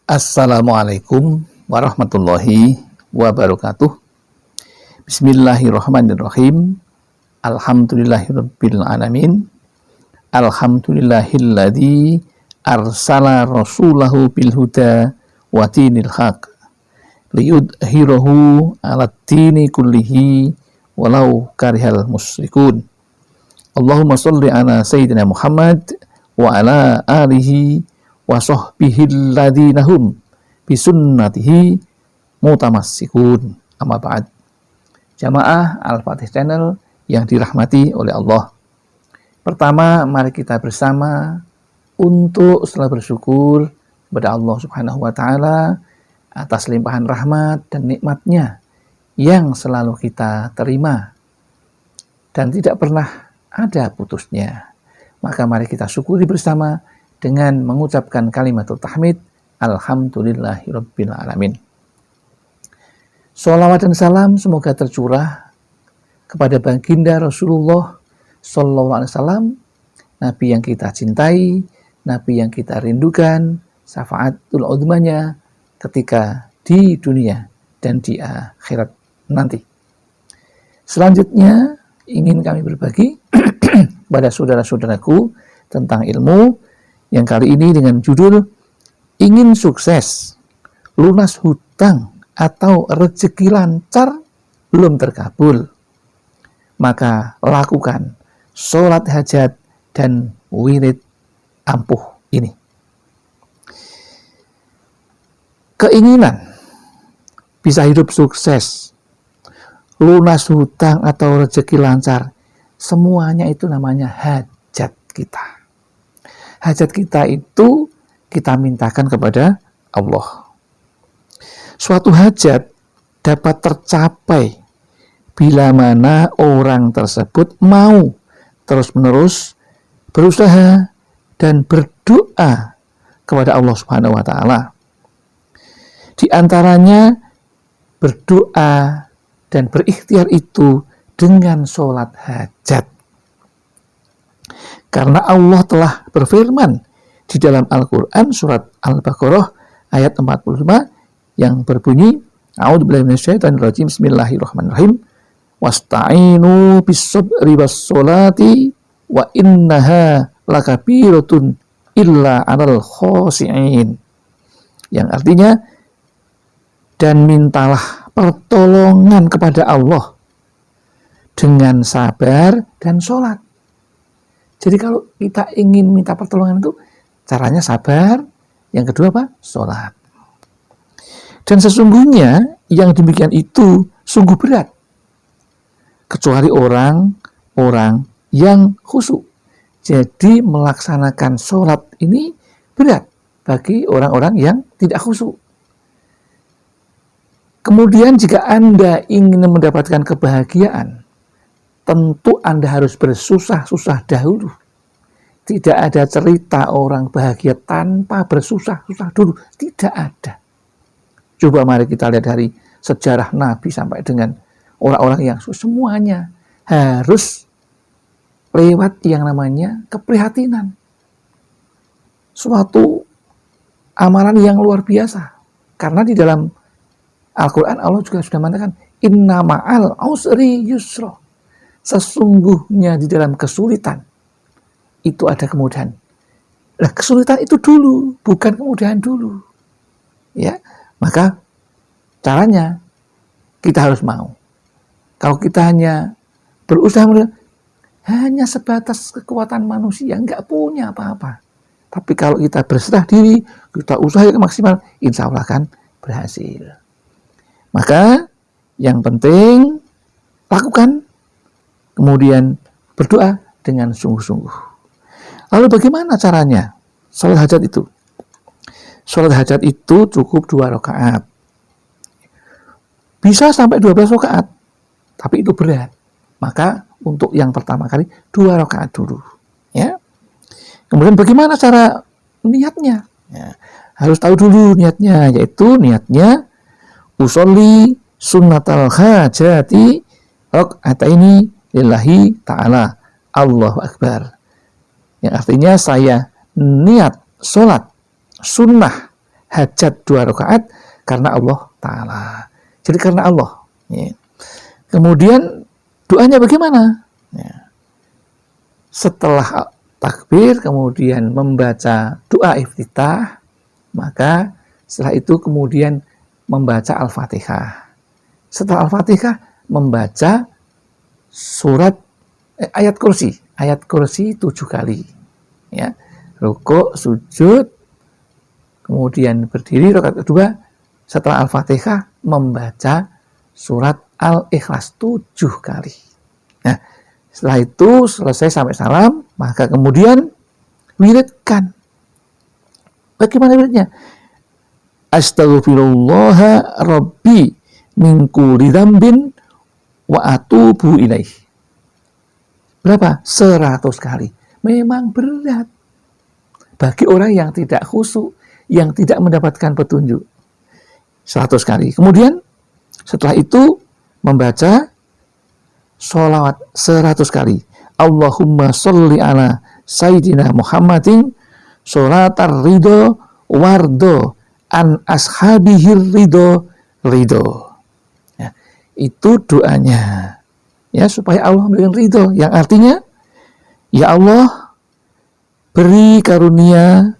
Assalamualaikum warahmatullahi wabarakatuh. Bismillahirrahmanirrahim. Alhamdulillahirabbil alamin. Alhamdulillahilladzi arsala rasulahu bil huda wa dinil haq liyudhhirahu 'alad dini kullihi walau karihal musyrikun. Allahumma shalli ala sayyidina Muhammad wa ala alihi wa sahbihi alladzina hum bisunnatihi mutamassikun. Amma ba'd. Jamaah Al-Fatih Channel yang dirahmati oleh Allah. Pertama, mari kita bersama untuk selalu bersyukur kepada Allah Subhanahu wa taala atas limpahan rahmat dan nikmat-Nya yang selalu kita terima dan tidak pernah ada putusnya. Maka mari kita syukuri bersama dengan mengucapkan kalimatul tahmid, alhamdulillahirabbil alamin. Shalawat dan salam semoga tercurah kepada baginda Rasulullah sallallahu alaihi wasallam, nabi yang kita cintai, nabi yang kita rindukan, syafaatul uzmanya ketika di dunia dan di akhirat nanti. Selanjutnya ingin kami berbagi pada saudara-saudaraku tentang ilmu yang kali ini dengan judul ingin sukses, lunas hutang atau rezeki lancar belum terkabul, maka lakukan sholat hajat dan wirid ampuh ini. Keinginan bisa hidup sukses, lunas hutang atau rezeki lancar, semuanya itu namanya hajat kita. Hajat kita itu kita mintakan kepada Allah. Suatu hajat dapat tercapai bila mana orang tersebut mau terus-menerus berusaha dan berdoa kepada Allah Subhanahu wa taala. Di antaranya berdoa dan berikhtiar itu dengan sholat hajat. Karena Allah telah berfirman di dalam Al-Quran surat Al-Baqarah ayat 45 yang berbunyi, A'udzubillahi minasyaitonirrajim, bismillahirrahmanirrahim, wasta'inu bis-sabri was-sholati wa innaha lakabiratun illa 'alal khashi'in. Yang artinya, dan mintalah pertolongan kepada Allah dengan sabar dan sholat. Jadi kalau kita ingin minta pertolongan itu caranya sabar, yang kedua apa? Sholat. Dan sesungguhnya yang demikian itu sungguh berat, kecuali orang-orang yang khusyuk. Jadi melaksanakan sholat ini berat bagi orang-orang yang tidak khusyuk. Kemudian jika Anda ingin mendapatkan kebahagiaan, tentu Anda harus bersusah-susah dahulu. Tidak ada cerita orang bahagia tanpa bersusah-susah dulu. Tidak ada. Coba mari kita lihat dari sejarah Nabi sampai dengan orang-orang yang semuanya harus lewat yang namanya keprihatinan. Suatu amalan yang luar biasa. Karena di dalam Al-Quran Allah juga sudah mengatakan, inna ma'al usri yusra. Sesungguhnya di dalam kesulitan itu ada kemudahan. Nah, kesulitan itu dulu, bukan kemudahan dulu. Ya, maka caranya kita harus mau. Kalau kita hanya berusaha hanya sebatas kekuatan manusia, nggak punya apa-apa. Tapi kalau kita berserah diri, kita usaha yang maksimal, insya Allah akan berhasil. Maka yang penting lakukan, kemudian berdoa dengan sungguh-sungguh. Lalu bagaimana caranya sholat hajat itu? Sholat hajat itu cukup 2 rakaat. Bisa sampai 12 rakaat, tapi itu berat. Maka untuk yang pertama kali 2 rakaat dulu. Ya. Kemudian bagaimana cara niatnya? Ya, harus tahu dulu niatnya, yaitu niatnya usolli sunnatal hajati rakaataini lillahi ta'ala, Allahu Akbar. Yang artinya saya niat sholat sunnah hajat 2 rakaat karena Allah Ta'ala. Jadi karena Allah. Ya. Kemudian doanya bagaimana? Ya. Setelah takbir, kemudian membaca doa iftitah, maka setelah itu kemudian membaca Al-Fatihah. Setelah Al-Fatihah, membaca ayat kursi 7 kali. Ya. Rukuk, sujud, kemudian berdiri rakaat kedua, setelah Al-Fatihah membaca surat Al-Ikhlas 7 kali. Nah, setelah itu selesai sampai salam, maka kemudian wiridkan. Bagaimana wiridnya? Astaghfirullah Rabbi min kulli dzambin wa atubu ilaih. Berapa? 100 kali. Memang berat bagi orang yang tidak khusyuk, yang tidak mendapatkan petunjuk. 100 kali. Kemudian setelah itu membaca sholawat 100 kali. Allahumma sholli ala Sayyidina Muhammadin sholatar ridho wardo an ashabihir ridho. Ya, itu doanya. Ya, supaya Allah memberikan ridho. Yang artinya, ya Allah, beri karunia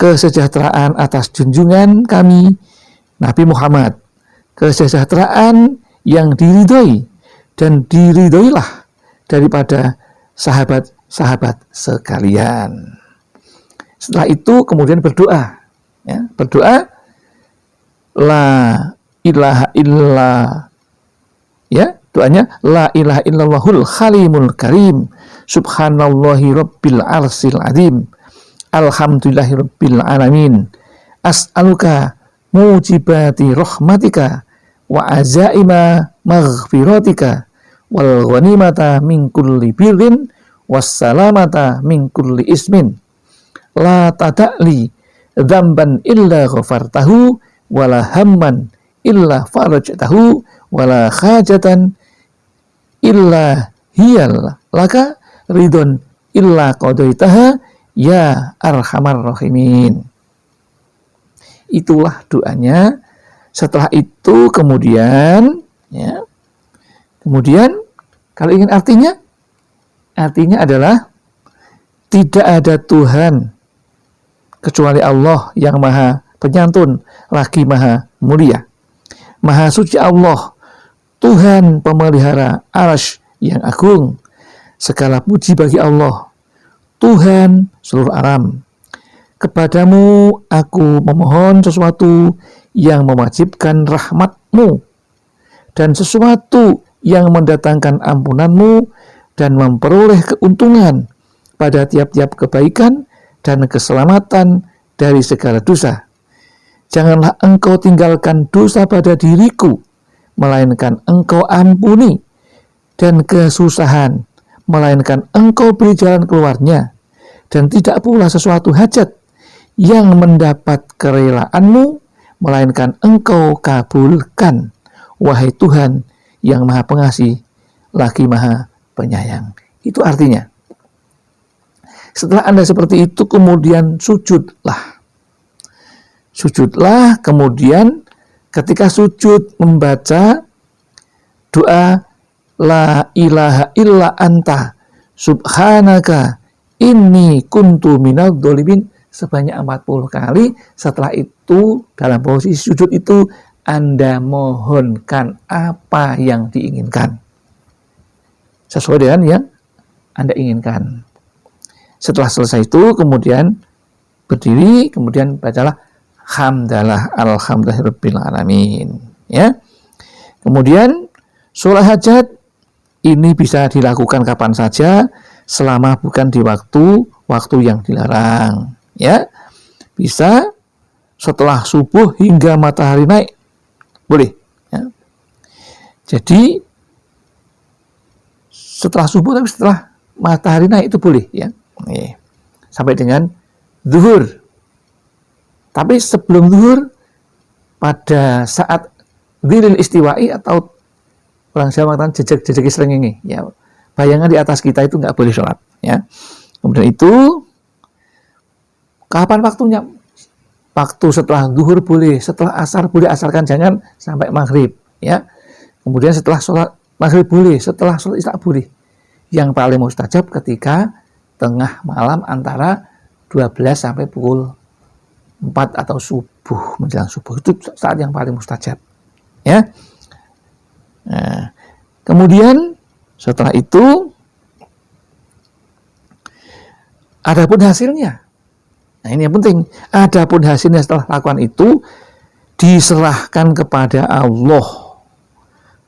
kesejahteraan atas junjungan kami Nabi Muhammad, kesejahteraan yang diridhoi dan diridhoilah daripada sahabat-sahabat sekalian. Setelah itu kemudian berdoa, ya, berdoa la ilaha illallah, ya, doanya la ilaha illallahul halimul karim subhanallahi rabbil arsil azim alhamdulillahi rabbil alamin as'aluka mujibati rahmatika wa azaima maghfiratika wal ghanimata min kulli birrin wassalamata min kulli ismin la tada'li dzamban illa ghafartahu wala hamman illa farajtahu wala hajatan illa hiyal laka ridon illa qadaitaha ya arhamar rahimin. Itulah doanya. Setelah itu kemudian, ya, kemudian kalau ingin artinya adalah tidak ada Tuhan kecuali Allah yang maha penyantun lagi maha mulia. Maha suci Allah, Tuhan pemelihara arsy yang agung. Segala puji bagi Allah, Tuhan seluruh alam. Kepadamu aku memohon sesuatu yang mewajibkan rahmat-Mu dan sesuatu yang mendatangkan ampunan-Mu dan memperoleh keuntungan pada tiap-tiap kebaikan dan keselamatan dari segala dosa. Janganlah Engkau tinggalkan dosa pada diriku, melainkan Engkau ampuni, dan kesusahan, melainkan Engkau beri jalan keluarnya, dan tidak pula sesuatu hajat yang mendapat kerelaanmu, melainkan Engkau kabulkan, wahai Tuhan yang maha pengasih, lagi maha penyayang. Itu artinya. Setelah Anda seperti itu, kemudian sujudlah. Sujudlah, kemudian ketika sujud membaca doa la ilaha illa anta subhanaka inni kuntu minadz dzalimin sebanyak 40 kali. Setelah itu dalam posisi sujud itu Anda mohonkan apa yang diinginkan sesuai dengan yang Anda inginkan. Setelah selesai itu kemudian berdiri, kemudian bacalah hamdalah alhamdulillahirabbil alamin, ya. Kemudian sholat hajat ini bisa dilakukan kapan saja selama bukan di waktu yang dilarang, ya. Bisa setelah subuh hingga matahari naik, boleh, ya. Jadi setelah subuh, tapi setelah matahari naik itu boleh, ya. Sampai dengan zuhur. Tapi sebelum zuhur, pada saat dzilil istiwa'i atau orang Jawa mengatakan jejak-jejak srengenge, ya, bayangan di atas kita itu nggak boleh sholat, ya. Kemudian itu kapan waktunya? waktu setelah zuhur boleh, setelah asar boleh, asalkan jangan sampai maghrib, ya. Kemudian setelah sholat maghrib boleh, setelah sholat isya boleh. Yang paling mustajab ketika tengah malam antara 12 sampai pukul 4 atau subuh, menjelang subuh, itu saat yang paling mustajab, ya. Nah, kemudian setelah itu adapun hasilnya, nah ini yang penting, adapun hasilnya setelah lakukan itu diserahkan kepada Allah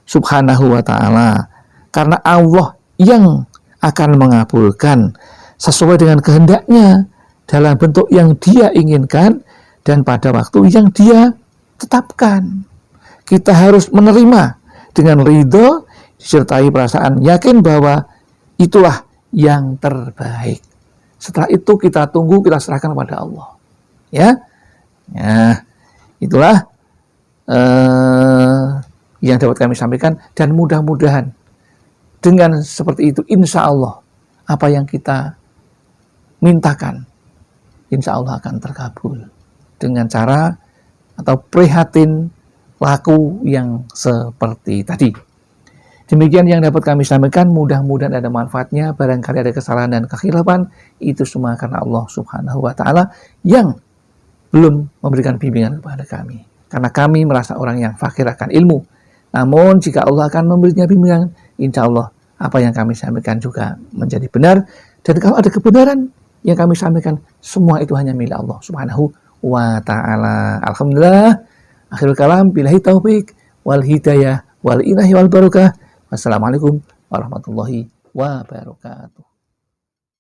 Subhanahu wa ta'ala, karena Allah yang akan mengabulkan sesuai dengan kehendaknya dalam bentuk yang Dia inginkan dan pada waktu yang Dia tetapkan. Kita harus menerima dengan ridho disertai perasaan yakin bahwa itulah yang terbaik. Setelah itu kita tunggu, kita serahkan kepada Allah, ya. Nah, itulah yang dapat kami sampaikan, dan mudah-mudahan dengan seperti itu insya Allah apa yang kita mintakan insya Allah akan terkabul dengan cara atau prihatin laku yang seperti tadi. Demikian yang dapat kami sampaikan, mudah-mudahan ada manfaatnya. Barangkali ada kesalahan dan kekhilafan, itu semua karena Allah Subhanahu wa ta'ala yang belum memberikan bimbingan kepada kami, karena kami merasa orang yang fakir akan ilmu. Namun jika Allah akan memberinya bimbingan, insya Allah apa yang kami sampaikan juga menjadi benar. Dan kalau ada kebenaran yang kami sampaikan, semua itu hanya milik Allah Subhanahu wa ta'ala. Alhamdulillah. Akhirul kalam, billahi taufik wal hidayah wal ilahi wal barakah. Wassalamualaikum warahmatullahi wabarakatuh.